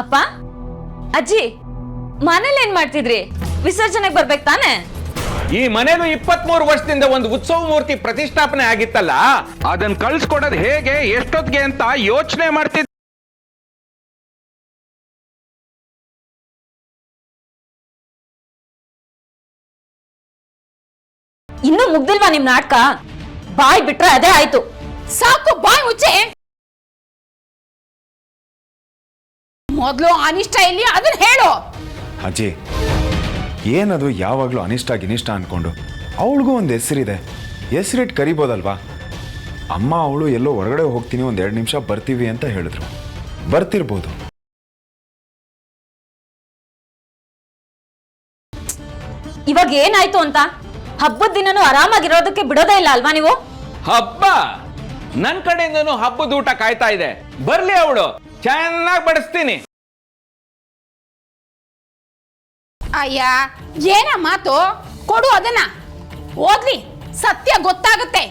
ಅಪ್ಪ ಅಜ್ಜಿ ಮನೇಲಿ ಏನ್ ಮಾಡ್ತಿದ್ರಿ? ವಿಸರ್ಜನೆಗೆ ಬರ್ಬೇಕು ತಾನೆ? ಈ ಮನೇಲು 23 ವರ್ಷದಿಂದ ಒಂದು ಉತ್ಸವ ಮೂರ್ತಿ ಪ್ರತಿಷ್ಠಾಪನೆ ಆಗಿತ್ತಲ್ಲ, ಅದನ್ನ ಕಳ್ಸ್ಕೊಡೋದು ಹೇಗೆ ಎಷ್ಟೊತ್ತಿಗೆ ಅಂತ ಯೋಚನೆ ಮಾಡ್ತಿದ್ದೆ. ಇನ್ನೂ ಮುಗ್ದಿಲ್ವಾ ನಿಮ್ ನಾಟಕ? ಬಾಯ್ ಬಿಟ್ರೆ ಅದೇ ಆಯ್ತು. ಸಾಕು, ಬಾಯ್ ಮುಚ್ಚೆ. ಮೊದಲು ಅನಿಷ್ಟ ಇಲ್ಲಿ, ಅದನ್ನ ಹೇಳು. ಅಜ್ಜಿ, ಏನದು ಯಾವಾಗಲೂ ಅನಿಷ್ಟ ಗಿನಿಷ್ಟ ಅನ್ಕೊಂಡು? ಅವಳಿಗೂ ಒಂದು ಹೆಸರಿದೆ, ಹೆಸರಿಟ್ಟು ಕರಿಬೋದಲ್ವಾ? ಅಮ್ಮ ಅವಳು ಎಲ್ಲೋ ಹೊರಗಡೆ ಹೋಗ್ತೀನಿ, ಒಂದು 2 ನಿಮಿಷ ಬರ್ತೀವಿ ಅಂತ ಹೇಳಿದ್ರು. ಬರ್ತಿರ್ಬೋದು. ಇವಾಗ ಏನಾಯ್ತು ಅಂತ? ಹಬ್ಬದ ದಿನನೂ ಆರಾಮಾಗಿರೋದಕ್ಕೆ ಬಿಡೋದೇ ಇಲ್ಲ ಅಲ್ವಾ ನೀವು? ಹಬ್ಬ ನನ್ ಕಡೆಯಿಂದನೂ ಹಬ್ಬದ ಊಟ ಕಾಯ್ತಾ ಇದೆ. ಬರ್ಲಿ ಅವಳು, ಚೆನ್ನಾಗಿ ಬಡಿಸ್ತೀನಿ. ಅಯ್ಯ, ಏನ ಮಾತು? ಕೊಡು ಅದನ್ನ, ಓದ್ಲಿ, ಸತ್ಯ ಗೊತ್ತಾಗುತ್ತೆ.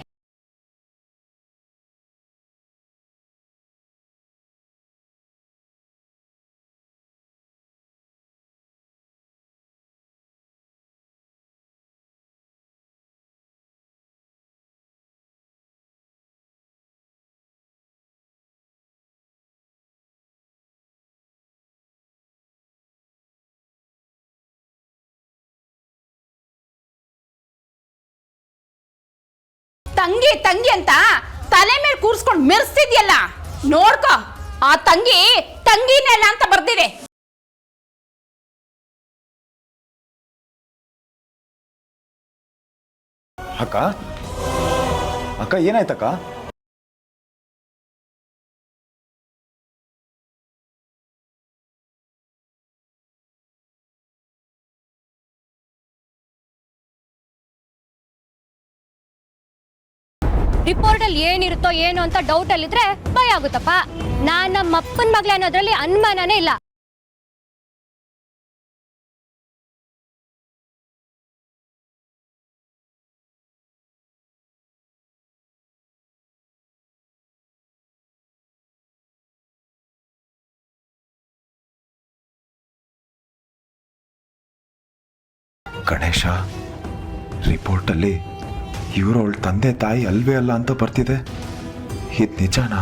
ತಂಗಿ ತಂಗಿ ಅಂತ ತಲೆ ಮೇಲೆ ಕೂರ್ಸ್ಕೊಂಡು ಮೆರೆಸ್ತಿದ್ಯಲ್ಲ, ನೋಡ್ಕೊ. ಆ ತಂಗಿ ತಂಗಿನೆಲ್ಲ ಅಂತ ಬರ್ದಿದೆ. ಅಕ್ಕ ಅಕ್ಕ ಏನಾಯ್ತಕ್ಕ? ರಿಪೋರ್ಟ್ ಅಲ್ಲಿ ಏನಿರುತ್ತೋ ಏನು ಅಂತ ಡೌಟ್ ಅಲ್ಲಿದ್ರೆ ಭಯ ಆಗುತ್ತಪ್ಪ. ನಾನ್ ನಮ್ಮ ಅಪ್ಪನ ಮಗ್ಳೆ ಅನ್ನೋದ್ರಲ್ಲಿ ಅನುಮಾನನೇ ಇಲ್ಲ. ಗಣೇಶ, ರಿಪೋರ್ಟಲ್ಲಿ ಇವರು ಅವಳ ತಂದೆ ತಾಯಿ ಅಲ್ವೇ ಅಲ್ಲ ಅಂತ ಬರ್ತಿದೆ. ಇದು ನಿಜಾನಾ?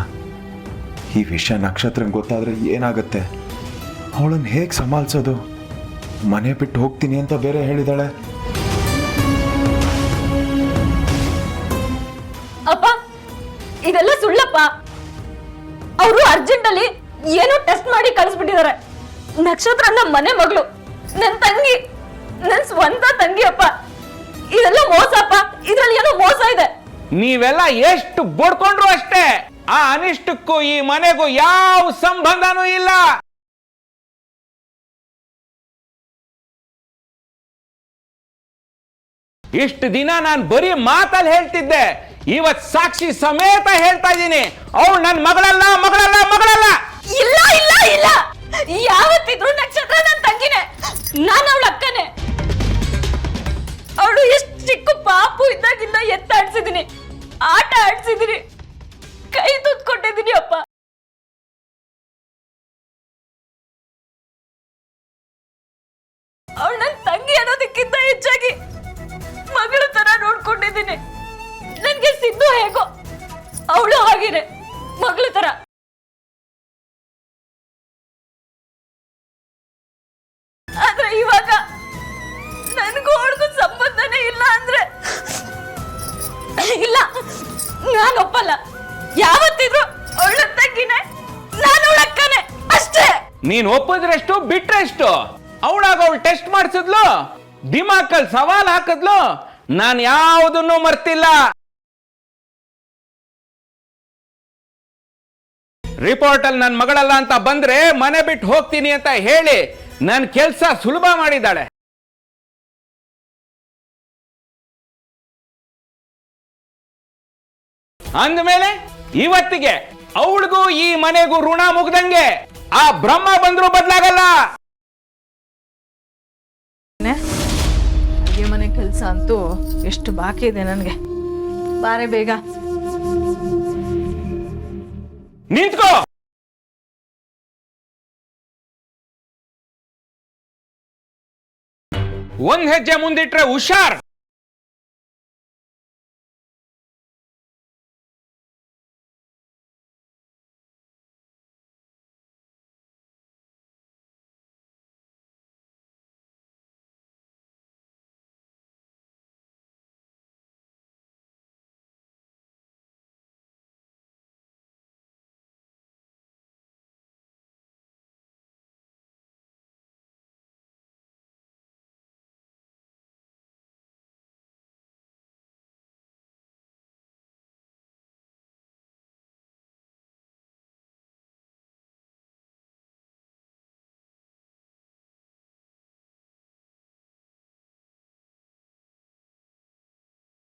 ಈ ವಿಷಯ ನಕ್ಷತ್ರಕ್ಕೆ ಗೊತ್ತಾದ್ರೆ ಏನಾಗುತ್ತೆ? ಅವಳನ್ನು ಹೇಗೆ ಸಂಭಾಳಿಸೋದು? ಮನೆ ಬಿಟ್ಟು ಹೋಗ್ತೀನಿ ಅಂತ ಬೇರೆ ಹೇಳಿದಾಳೆ. ಅಪ್ಪ, ಇದೆಲ್ಲ ಸುಳ್ಳಪ್ಪ. ಅವರು ಅರ್ಜೆಂಟ್ ಅಲ್ಲಿ ಏನೋ ಟೆಸ್ಟ್ ಮಾಡಿ ಕಳಿಸ್ಬಿಟ್ಟಿದ್ದಾರೆ. ನಕ್ಷತ್ರ ನಮ್ಮ ಮನೆ ಮಗಳು, ನನ್ನ ತಂಗಿ, ನನ್ನ ಸ್ವಂತ ತಂಗಿ ಅಪ್ಪ. ಇದೆಲ್ಲ ಮೋಸಪ್ಪ, ಇದ್ರಲ್ಲಿ ಏನೋ ಮೋಸ ಇದೆ. ನೀವೆಲ್ಲ ಎಷ್ಟು ಬಡ್ಕೊಂಡ್ರು ಅಷ್ಟೇ, ಆ ಅನಿಷ್ಟಕ್ಕೂ ಈ ಮನೆಗೂ ಯಾವ ಸಂಬಂಧನೂ ಇಲ್ಲ. ಇಷ್ಟು ದಿನ ನಾನು ಬರೀ ಮಾತಲ್ಲಿ ಹೇಳ್ತಿದ್ದೆ, ಇವತ್ ಸಾಕ್ಷಿ ಸಮೇತ ಹೇಳ್ತಾ ಇದ್ದೀನಿ, ಅವಳು ನನ್ನ ಮಗಳಲ್ಲ ಮಗಳಲ್ಲ ಮಗಳಲ್ಲ. ಇಲ್ಲ ಇಲ್ಲ ಇಲ್ಲ, ಯಾವತ್ತಿದ್ರು ನಕ್ಷತ್ರ ನನ್ನ ತಂಗಿನೇ, ನಾನು ಅವಳ ಅಕ್ಕನೇ. ಅವಳು ಎಷ್ಟು ಚಿಕ್ಕ ಪಾಪು ಇದ್ದಾಗಿಂದ ಎತ್ತಾಡ್ಸಿದೀನಿ, ಆಟ ಆಡ್ಸಿದೀನಿ, ಕೈ ತುತ್ಕೊಟ್ಟಿದೀನಿ ಅಪ್ಪ. ಅವಳು ನನ್ನ ತಂಗಿ ಅನ್ನೋದಕ್ಕಿಂತ ಹೆಚ್ಚಾಗಿ ಮಗಳ ತರ ನೋಡ್ಕೊಂಡಿದ್ದೀನಿ. ನನ್ಗೆ ಸಿದ್ದು ಹೇಗೋ ಅವಳು ಹಾಗೇನೆ ಮಗಳ ತರ. ಆದ್ರೆ ಇವಾಗ ನನ್ಗೂ ಅವಳಿಗೂ ಸಂಬಂಧನೇ ಇಲ್ಲ ಅಂದ್ರೆ ಇಲ್ಲ, ನಾನು ಒಪ್ಪಲ್ಲ. ಯಾವತ್ತಿದ್ರು ಅವಳ ತಂಗಿನೇ, ನಾನು ಅವಳ ಅಕ್ಕನೇ ಅಷ್ಟೇ. ನೀನ್ ಒಪ್ಪಿದ್ರೆಷ್ಟು ಬಿಟ್ರೆಷ್ಟು? ಅವಳಾಗ ಅವಳು ಟೆಸ್ಟ್ ಮಾಡಿಸಿದ್ಲು, ದಿಮಾಕಲ್ ಸವಾಲ್ ಹಾಕಿದ್ಲು, ನಾನು ಯಾವುದನ್ನು ಮರ್ತಿಲ್ಲ. ರಿಪೋರ್ಟ್ ಅಲ್ಲಿ ನನ್ನ ಮಗಳಲ್ಲ ಅಂತ ಬಂದ್ರೆ ಮನೆ ಬಿಟ್ಟು ಹೋಗ್ತೀನಿ ಅಂತ ಹೇಳಿ ನನ್ನ ಕೆಲಸ ಸುಲಭ ಮಾಡಿದ್ದಾಳೆ. ಅಂದಮೇಲೆ ಇವತ್ತಿಗೆ ಅವಳಿಗೂ ಈ ಮನೆಗೂ ಋಣ ಮುಗ್ದಂಗೆ. ಆ ಬ್ರಹ್ಮ ಬಂದ್ರು ಬದಲಾಗಲ್ಲ. ಅಡುಗೆ ಮನೆ ಕೆಲಸ ಅಂತೂ ಎಷ್ಟು ಬಾಕಿ ಇದೆ ನನಗೆ. ಬಾರೆ ಬೇಗ ನಿಂತ್ಕೋ. ಒಂದ್ ಹೆಜ್ಜೆ ಮುಂದಿಟ್ರೆ ಹುಷಾರ್.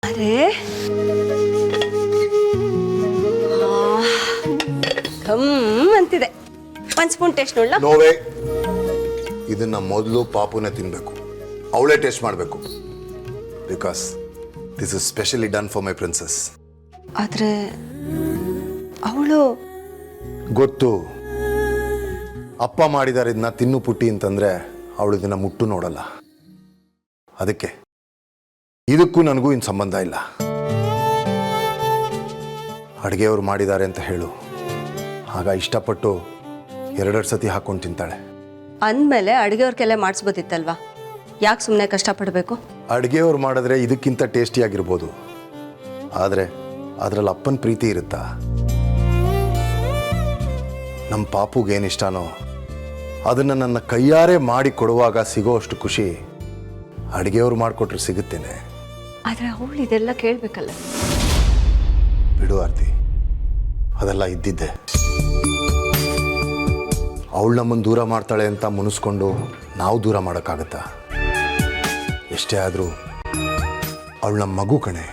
ಅರೆ ಅಂತಿದೆ. ಒಂದ್ ಸ್ಪೂನ್ ಟೇಸ್ಟ್ ನೋಡ್ಲಾ? ನೋವೇ, ಇದನ್ನ ಮೊದಲು ಪಾಪುನೇ ತಿನ್ಬೇಕು, ಅವಳೇ ಟೇಸ್ಟ್ ಮಾಡಬೇಕು. Because this is specially done for my princess. ಆದ್ರೆ ಅವಳು ಗೊತ್ತು, ಅಪ್ಪ ಮಾಡಿದಾರೆ ಇದನ್ನ ತಿನ್ನು ಪುಟ್ಟಿ ಅಂತಂದ್ರೆ ಅವಳು ಇದನ್ನ ಮುಟ್ಟು ನೋಡಲ್ಲ. ಅದಕ್ಕೆ ಇದಕ್ಕೂ ನನಗೂ ಇನ್ನು ಸಂಬಂಧ ಇಲ್ಲ. ಅಡುಗೆಯವರು ಮಾಡಿದ್ದಾರೆ ಅಂತ ಹೇಳು, ಆಗ ಇಷ್ಟಪಟ್ಟು ಎರಡೆರಡು ಸತಿ ಹಾಕೊಂಡು ತಿಂತಾಳೆ. ಅಂದಮೇಲೆ ಅಡುಗೆಯವ್ರಿಗೆಲ್ಲ ಮಾಡಿಸ್ಬೋದಿತ್ತಲ್ವಾ? ಯಾಕೆ ಸುಮ್ಮನೆ ಕಷ್ಟಪಡಬೇಕು? ಅಡುಗೆಯವ್ರು ಮಾಡಿದ್ರೆ ಇದಕ್ಕಿಂತ ಟೇಸ್ಟಿಯಾಗಿರ್ಬೋದು, ಆದರೆ ಅದರಲ್ಲಿ ಅಪ್ಪನ ಪ್ರೀತಿ ಇರುತ್ತಾ? ನಮ್ಮ ಪಾಪುಗೇನಿಷ್ಟನೋ ಅದನ್ನು ನನ್ನ ಕೈಯಾರೆ ಮಾಡಿ ಕೊಡುವಾಗ ಸಿಗೋ ಅಷ್ಟು ಖುಷಿ ಅಡುಗೆಯವ್ರು ಮಾಡಿಕೊಟ್ರೆ ಸಿಗುತ್ತೇನೆ. ಆದರೆ ಅವಳು ಇದೆಲ್ಲ ಕೇಳಬೇಕಲ್ಲ. ಬಿಡು ಆರ್ತಿ, ಅದೆಲ್ಲ ಇದ್ದಿದ್ದೆ. ಅವಳು ನಮ್ಮನ್ನು ದೂರ ಮಾಡ್ತಾಳೆ ಅಂತ ಮುನಿಸ್ಕೊಂಡು ನಾವು ದೂರ ಮಾಡೋಕ್ಕಾಗತ್ತಾ? ಎಷ್ಟೇ ಆದರೂ ಅವಳು ನಮ್ಮ ಮಗು ಕಣೆ,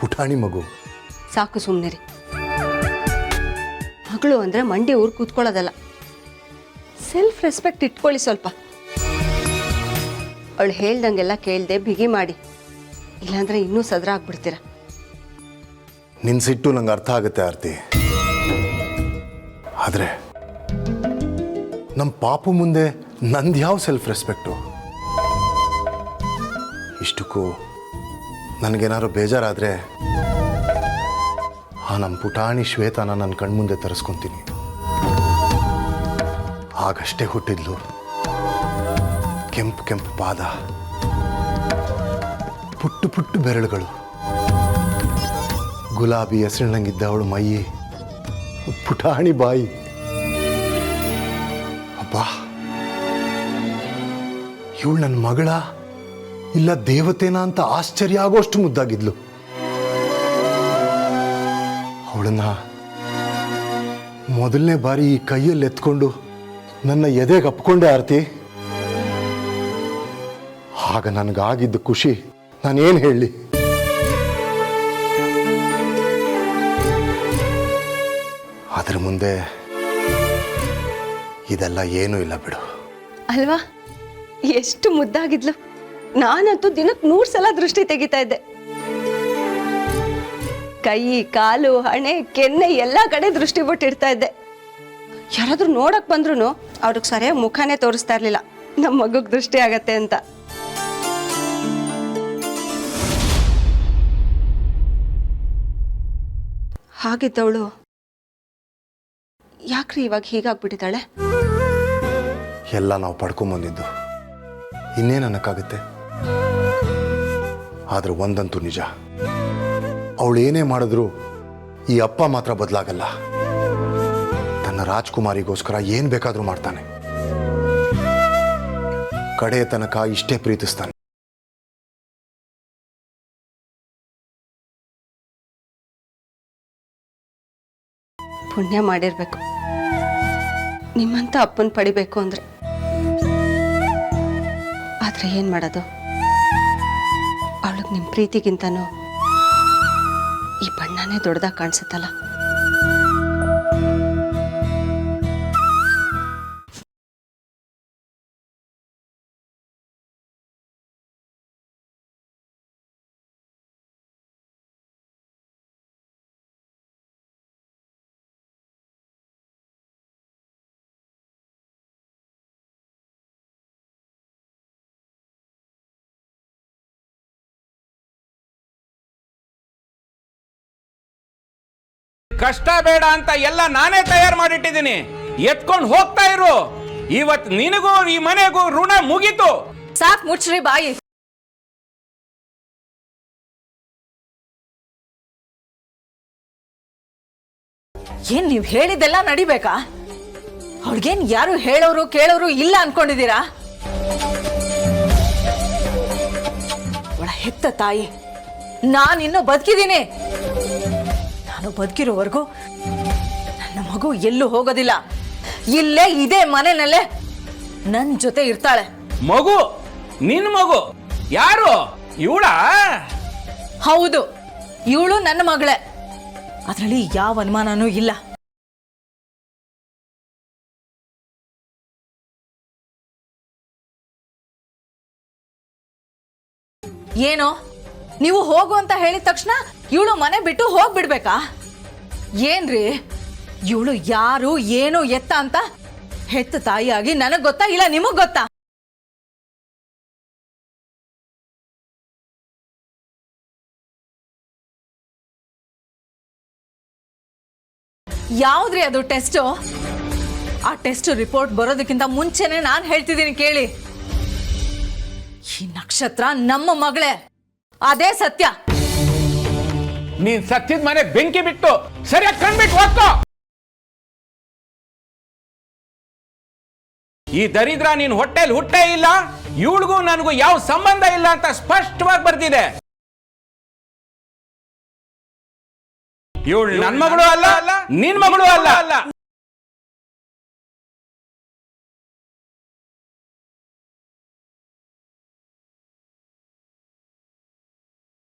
ಪುಟಾಣಿ ಮಗು. ಸಾಕು ಸುಮ್ಮನಿರಿ. ಮಗಳು ಅಂದರೆ ಮಂಡಿ ಊರು ಕೂತ್ಕೊಳ್ಳೋದಲ್ಲ, ಸೆಲ್ಫ್ ರೆಸ್ಪೆಕ್ಟ್ ಇಟ್ಕೊಳ್ಳಿ ಸ್ವಲ್ಪ. ಅವಳು ಹೇಳ್ದಂಗೆಲ್ಲ ಕೇಳ್ದೆ ಬಿಗಿ ಮಾಡಿ, ಇಲ್ಲಾಂದ್ರೆ ಇನ್ನೂ ಸದ್ರ ಆಗ್ಬಿಡ್ತೀರ. ನಿನ್ನ ಸಿಟ್ಟು ನಂಗೆ ಅರ್ಥ ಆಗುತ್ತೆ ಆರ್ತಿ, ಆದರೆ ನಮ್ಮ ಪಾಪು ಮುಂದೆ ನಂದು ಯಾವ ಸೆಲ್ಫ್ ರೆಸ್ಪೆಕ್ಟು? ಇಷ್ಟಕ್ಕೂ ನನಗೇನಾದ್ರು ಬೇಜಾರಾದರೆ ಆ ನಮ್ಮ ಪುಟಾಣಿ ಶ್ವೇತಾನ ನನ್ನ ಕಣ್ಮುಂದೆ ತರಿಸ್ಕೊತೀನಿ. ಆಗಷ್ಟೇ ಹುಟ್ಟಿದ್ಲು, ಕೆಂಪು ಕೆಂಪು ಪಾದ, ಪುಟ್ಟು ಪುಟ್ಟು ಬೆರಳುಗಳು, ಗುಲಾಬಿ ಹೆಸರಿನಂಗಿದ್ದ ಅವಳು ಮೈ, ಪುಟಾಣಿ ಬಾಯಿ. ಅಬ್ಬಾ, ಇವಳು ನನ್ನ ಮಗಳ ಇಲ್ಲ ದೇವತೆನಾ ಅಂತ ಆಶ್ಚರ್ಯ ಆಗೋಷ್ಟು ಮುದ್ದಾಗಿದ್ಲು. ಅವಳನ್ನ ಮೊದಲನೇ ಬಾರಿ ಈ ಕೈಯಲ್ಲಿ ಎತ್ಕೊಂಡು ನನ್ನ ಎದೆಗೆ ಅಪ್ಕೊಂಡೆ ಆರ್ತಿ. ಆಗ ನನಗಾಗಿದ್ದ ಖುಷಿ ನಾನೇನು ಹೇಳಲಿ? ಅದರ ಮುಂದೆ ಇದೆಲ್ಲ ಏನೂ ಇಲ್ಲ ಬಿಡು. ಅಲ್ವಾ? ಎಷ್ಟು ಮುದ್ದಾಗಿದ್ಲು. ನಾನಂತೂ ದಿನಕ್ಕೆ 100 ಸಲ ದೃಷ್ಟಿ ತೆಗಿತಾ ಇದ್ದೆ. ಕೈ, ಕಾಲು, ಹಣೆ, ಕೆನ್ನೆ ಎಲ್ಲ ಕಡೆ ದೃಷ್ಟಿ ಬಿಟ್ಟಿರ್ತಾ ಇದ್ದೆ. ಯಾರಾದ್ರೂ ನೋಡಕ್ ಬಂದ್ರು ಅವ್ರಿಗೆ ಸರಿಯಾಗಿ ಮುಖನೇ ತೋರಿಸ್ತಾ ಇರ್ಲಿಲ್ಲ, ನಮ್ಮ ಮಗುಗ್ ದೃಷ್ಟಿ ಆಗತ್ತೆ ಅಂತ. ಹಾಗಿದ್ದವಳು ಯಾಕ್ರಿ ಇವಾಗ ಹೀಗಾಗ್ಬಿಟ್ಟಿದ್ದಾಳೆ? ಎಲ್ಲ ನಾವು ಪಡ್ಕೊಂಬಂದಿದ್ದು, ಇನ್ನೇನು ಅನ್ನಕ್ಕಾಗುತ್ತೆ? ಆದ್ರೆ ಒಂದಂತೂ ನಿಜ, ಅವಳು ಏನೇ ಮಾಡಿದ್ರು ಈ ಅಪ್ಪ ಮಾತ್ರ ಬದಲಾಗಲ್ಲ. ತನ್ನ ರಾಜ್ಕುಮಾರಿಗೋಸ್ಕರ ಏನ್ ಬೇಕಾದ್ರೂ ಮಾಡ್ತಾನೆ, ಕಡೆ ತನಕ ಇಷ್ಟೇ ಪ್ರೀತಿಸ್ತಾನೆ. ಪುಣ್ಯ ಮಾಡಿರ್ಬೇಕು ನಿಮ್ಮಂತ ಅಪ್ಪನ್ ಪಡಿಬೇಕು ಅಂದ್ರೆ. ಆದ್ರೆ ಏನ್ ಮಾಡೋದು, ಅವಳಿಗೆ ನಿಮ್ಮ ಪ್ರೀತಿಗಿಂತನೂ ಈ ಬಣ್ಣನೇ ದೊಡ್ಡದಾಗಿ ಕಾಣಿಸುತ್ತಲ್ಲ. ಕಷ್ಟ ಬೇಡ ಅಂತ ಎಲ್ಲ ನಾನೇ ತಯಾರು ಮಾಡಿಟ್ಟಿದ್ದೀನಿ. ಎತ್ಕೊಂಡು ಹೋಗ್ತಾ ಇರು. ಇವತ್ ನಿನಗೂ ಈ ಮನೆಗೂ ಋಣ ಮುಗೀತು. ಸಾಕ್ ಮುಚ್ಚ್ರಿ ಬಾಯಿ. ಏನ್ ನೀವ್ ಹೇಳಿದ್ದೆಲ್ಲ ನಡಿಬೇಕಾ? ಅವ್ಳಿಗೇನ್ ಯಾರು ಹೇಳೋರು ಕೇಳೋರು ಇಲ್ಲ ಅನ್ಕೊಂಡಿದ್ದೀರಾ? ಒಳ ಹೆತ್ತ ತಾಯಿ, ನಾನಿನ್ನು ಬದುಕಿದ್ದೀನಿ. ನಾನು ಬದುಕಿರೋವರೆಗೂ ನನ್ನ ಮಗು ಎಲ್ಲೂ ಹೋಗೋದಿಲ್ಲ. ಇಲ್ಲೇ ಇದೇ ಮನೆಯಲ್ಲೇ ನನ್ ಜೊತೆ ಇರ್ತಾಳೆ. ಮಗು? ನಿನ್ ಮಗು? ಯಾರು? ಇವಳ? ಹೌದು, ಇವಳು ನನ್ನ ಮಗಳೇ. ಅದರಲ್ಲಿ ಯಾವ ಅನುಮಾನನೂ ಇಲ್ಲ. ಏನೋ ನೀವು ಹೋಗು ಅಂತ ಹೇಳಿದ ತಕ್ಷಣ ಇವಳು ಮನೆ ಬಿಟ್ಟು ಹೋಗ್ಬಿಡ್ಬೇಕಾ? ಏನ್ರಿ ಇವಳು ಯಾರು ಏನು ಎತ್ತ ಅಂತ ಹೆತ್ತ ತಾಯಿಯಾಗಿ ನನಗ್ ಗೊತ್ತಾ ಇಲ್ಲ ನಿಮಗ್ ಗೊತ್ತಾ? ಯಾವ್ದ್ರಿ ಅದು ಟೆಸ್ಟ್? ಆ ಟೆಸ್ಟ್ ರಿಪೋರ್ಟ್ ಬರೋದಕ್ಕಿಂತ ಮುಂಚೆನೆ ನಾನು ಹೇಳ್ತಿದ್ದೀನಿ ಕೇಳಿ. ಈ ನಕ್ಷತ್ರ ನಮ್ಮ ಮಗಳೇ, ಅದೇ ಸತ್ಯ. ನೀನ್ ಸತ್ಯದ ಮನೆ ಬೆಂಕಿ ಬಿಟ್ಟು ಸರಿಯಾಗಿ ಕಣ್ಬಿಟ್ಟು ಹೋಗ್ಕೋ. ಈ ದರಿದ್ರ ನೀನ್ ಹೊಟ್ಟೆಲ್ ಹುಟ್ಟೇ ಇಲ್ಲ, ಇವಳಿಗೂ ನನಗೂ ಯಾವ ಸಂಬಂಧ ಇಲ್ಲ ಅಂತ ಸ್ಪಷ್ಟವಾಗಿ ಬರ್ತಿದೆ. ಇವಳು ನನ್ನ ಮಗಳು ಅಲ್ಲ, ನಿನ್ ಮಗಳು ಅಲ್ಲ.